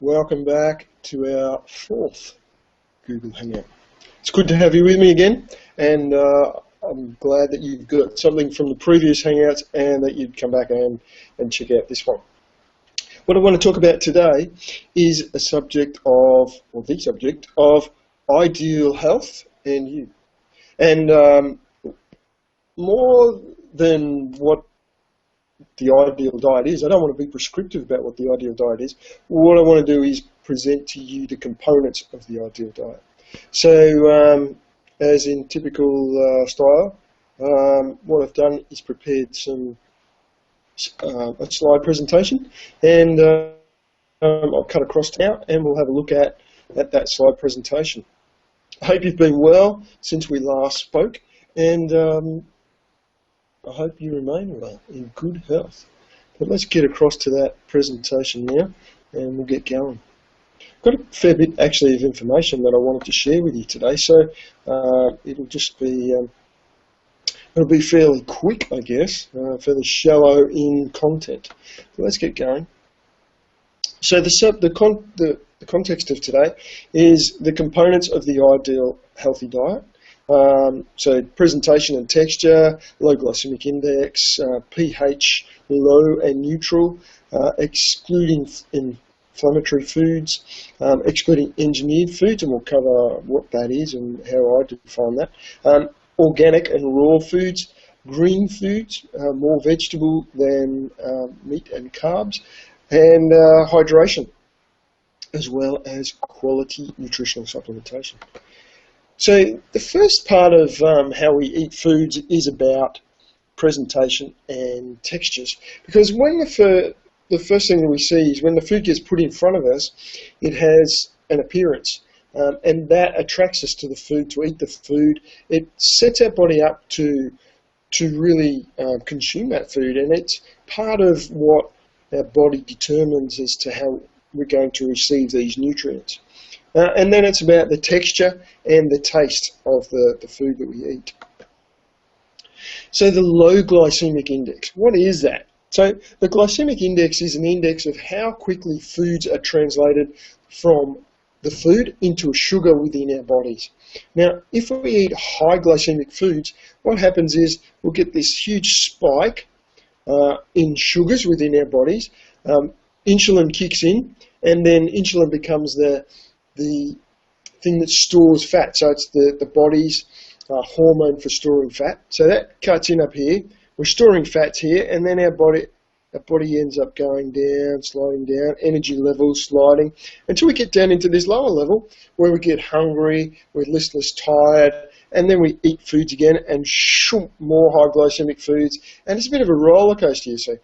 Welcome back to our fourth Google Hangout. It's good to have you with me again, and I'm glad that you've got something from the previous Hangouts and that you'd come back and check out this one. What I want to talk about today is the subject of ideal health and you. And more than what the ideal diet is, I don't want to be prescriptive about what the ideal diet is. What I want to do is present to you the components of the ideal diet. So, as in typical style, what I've done is prepared a slide presentation, and I'll cut across now, and we'll have a look at that slide presentation. I hope you've been well since we last spoke, and I hope you remain well, in good health. But let's get across to that presentation now, and we'll get going. I've got a fair bit, actually, of information that I wanted to share with you today, so it'll just be it'll be fairly quick, I guess, fairly shallow in content. So let's get going. So the context of today is the components of the ideal healthy diet. So presentation and texture, low glycemic index, pH low and neutral, excluding inflammatory foods, excluding engineered foods, and we'll cover what that is and how I define that. Organic and raw foods, green foods, more vegetable than meat and carbs, and hydration, as well as quality nutritional supplementation. So the first part of how we eat foods is about presentation and textures, because when the first thing that we see is when the food gets put in front of us, it has an appearance, and that attracts us to the food, to eat the food. It sets our body up to really consume that food, and it's part of what our body determines as to how we're going to receive these nutrients. And then it's about the texture and the taste of the food that we eat. So the low glycemic index, what is that? So the glycemic index is an index of how quickly foods are translated from the food into a sugar within our bodies. Now, if we eat high glycemic foods, what happens is we'll get this huge spike in sugars within our bodies. Insulin kicks in, and then insulin becomes the thing that stores fat. So it's the body's hormone for storing fat. So that cuts in up here. We're storing fats here, and then our body ends up going down, sliding down, energy levels sliding, until we get down into this lower level where we get hungry, we're listless, tired, and then we eat foods again and more high glycemic foods, and it's a bit of a roller coaster, you see.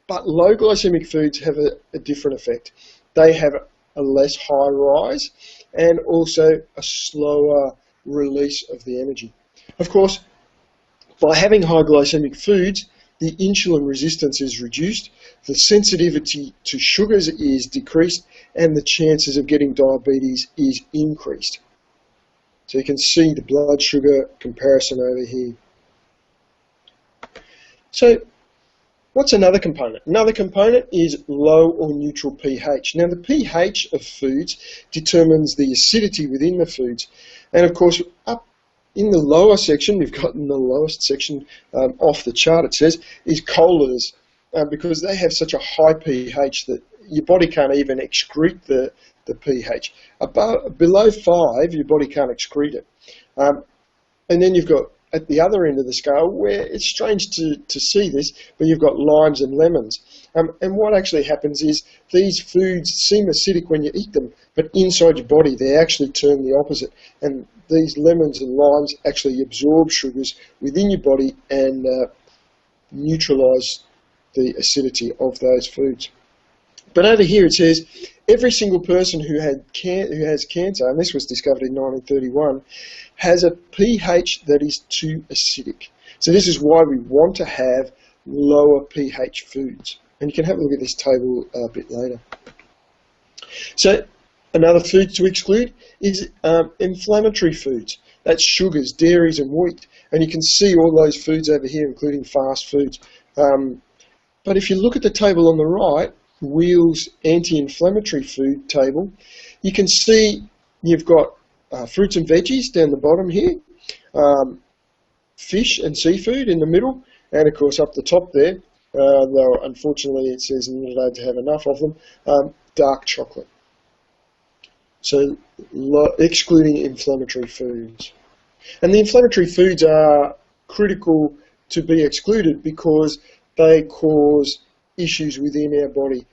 But low glycemic foods have a different effect. They have a less high rise and also a slower release of the energy. Of course, by having high glycemic foods, the insulin resistance is reduced, the sensitivity to sugars is decreased, and the chances of getting diabetes is increased. So you can see the blood sugar comparison over here. So what's another component? Another component is low or neutral pH. Now, the pH of foods determines the acidity within the foods. And of course, up in the lower section, we've got in the lowest section off the chart, it says, is colas, because they have such a high pH that your body can't even excrete the pH. Below 5, your body can't excrete it. And then you've got at the other end of the scale, where it's strange to see this, but you've got limes and lemons. And what actually happens is these foods seem acidic when you eat them, but inside your body they actually turn the opposite. And these lemons and limes actually absorb sugars within your body and neutralize the acidity of those foods. But over here it says, every single person who has cancer, and this was discovered in 1931, has a pH that is too acidic. So this is why we want to have lower pH foods. And you can have a look at this table a bit later. So another food to exclude is inflammatory foods. That's sugars, dairies and wheat. And you can see all those foods over here, including fast foods. But if you look at the table on the right, Wheel's anti-inflammatory food table, you can see you've got fruits and veggies down the bottom here, fish and seafood in the middle, and of course up the top there, though unfortunately it says you're not allowed to have enough of them, dark chocolate. So excluding inflammatory foods. And the inflammatory foods are critical to be excluded because they cause issues within our body,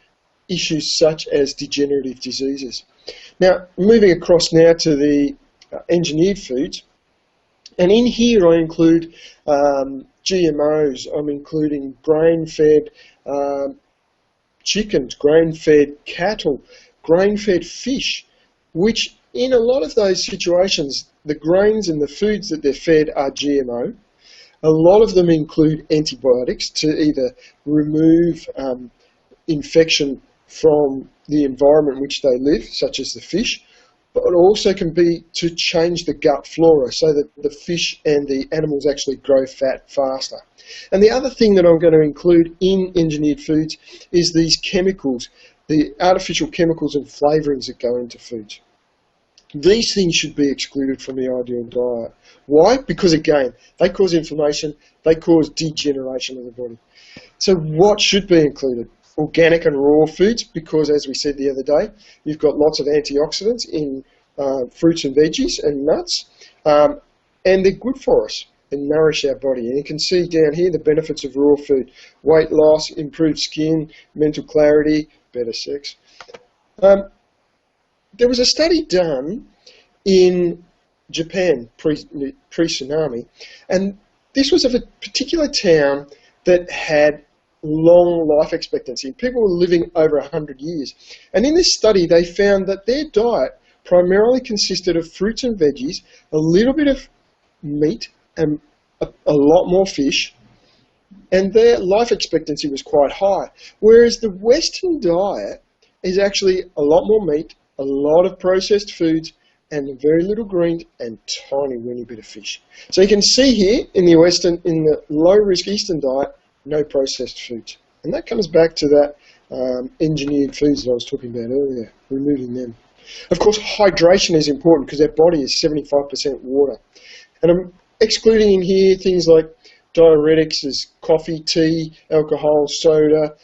issues such as degenerative diseases. Now, moving across now to the engineered foods, and in here I include GMOs. I'm including grain-fed chickens, grain-fed cattle, grain-fed fish, which in a lot of those situations, the grains and the foods that they're fed are GMO. A lot of them include antibiotics to either remove infection from the environment in which they live, such as the fish, but it also can be to change the gut flora so that the fish and the animals actually grow fat faster. And the other thing that I'm going to include in engineered foods is these chemicals, the artificial chemicals and flavourings that go into foods. These things should be excluded from the ideal diet. Why? Because again, they cause inflammation, they cause degeneration of the body. So what should be included? Organic and raw foods, because as we said the other day, you've got lots of antioxidants in fruits and veggies and nuts, and they're good for us and nourish our body. And you can see down here the benefits of raw food: weight loss, improved skin, mental clarity, better sex. There was a study done in Japan pre-tsunami, and this was of a particular town that had long life expectancy. People were living over 100 years. And in this study, they found that their diet primarily consisted of fruits and veggies, a little bit of meat, and a lot more fish, and their life expectancy was quite high. Whereas the Western diet is actually a lot more meat, a lot of processed foods, and very little greens, and tiny weeny bit of fish. So you can see here in the low-risk Eastern diet, no processed foods. And that comes back to that engineered foods that I was talking about earlier, removing them. Of course, hydration is important because our body is 75% water. And I'm excluding in here things like diuretics as coffee, tea, alcohol, soda.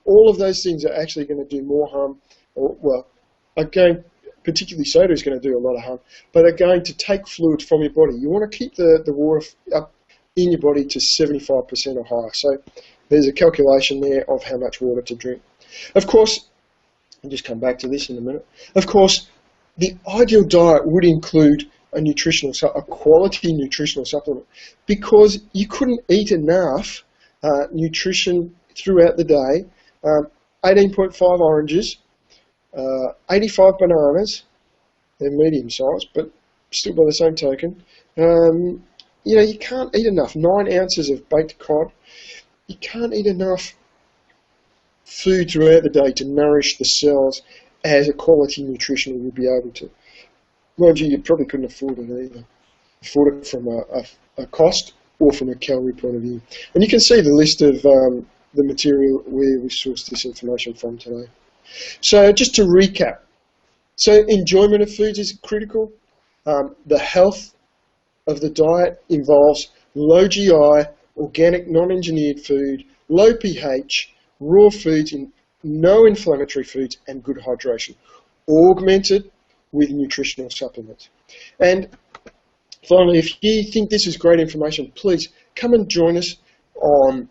All of those things are actually going to do more harm, particularly soda is going to do a lot of harm, but are going to take fluids from your body. You want to keep the water up in your body to 75% or higher. So there's a calculation there of how much water to drink. Of course, I'll just come back to this in a minute. Of course, the ideal diet would include a quality nutritional supplement, because you couldn't eat enough nutrition throughout the day. 18.5 oranges, 85 bananas, they're medium sized, but still by the same token. You can't eat enough. 9 ounces of baked cod. You can't eat enough food throughout the day to nourish the cells as a quality nutritional would be able to. Mind you, you probably couldn't afford it either. Afford it from a cost or from a calorie point of view. And you can see the list of the material where we sourced this information from today. So just to recap, so enjoyment of foods is critical. The health of the diet involves low GI, organic, non-engineered food, low pH, raw foods, no inflammatory foods, and good hydration, augmented with nutritional supplements. And finally, if you think this is great information, please come and join us on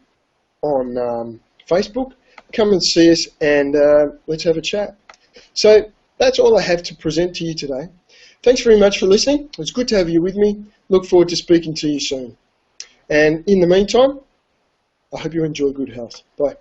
Facebook. Come and see us, and let's have a chat. So that's all I have to present to you today. Thanks very much for listening. It's good to have you with me. Look forward to speaking to you soon. And in the meantime, I hope you enjoy good health. Bye.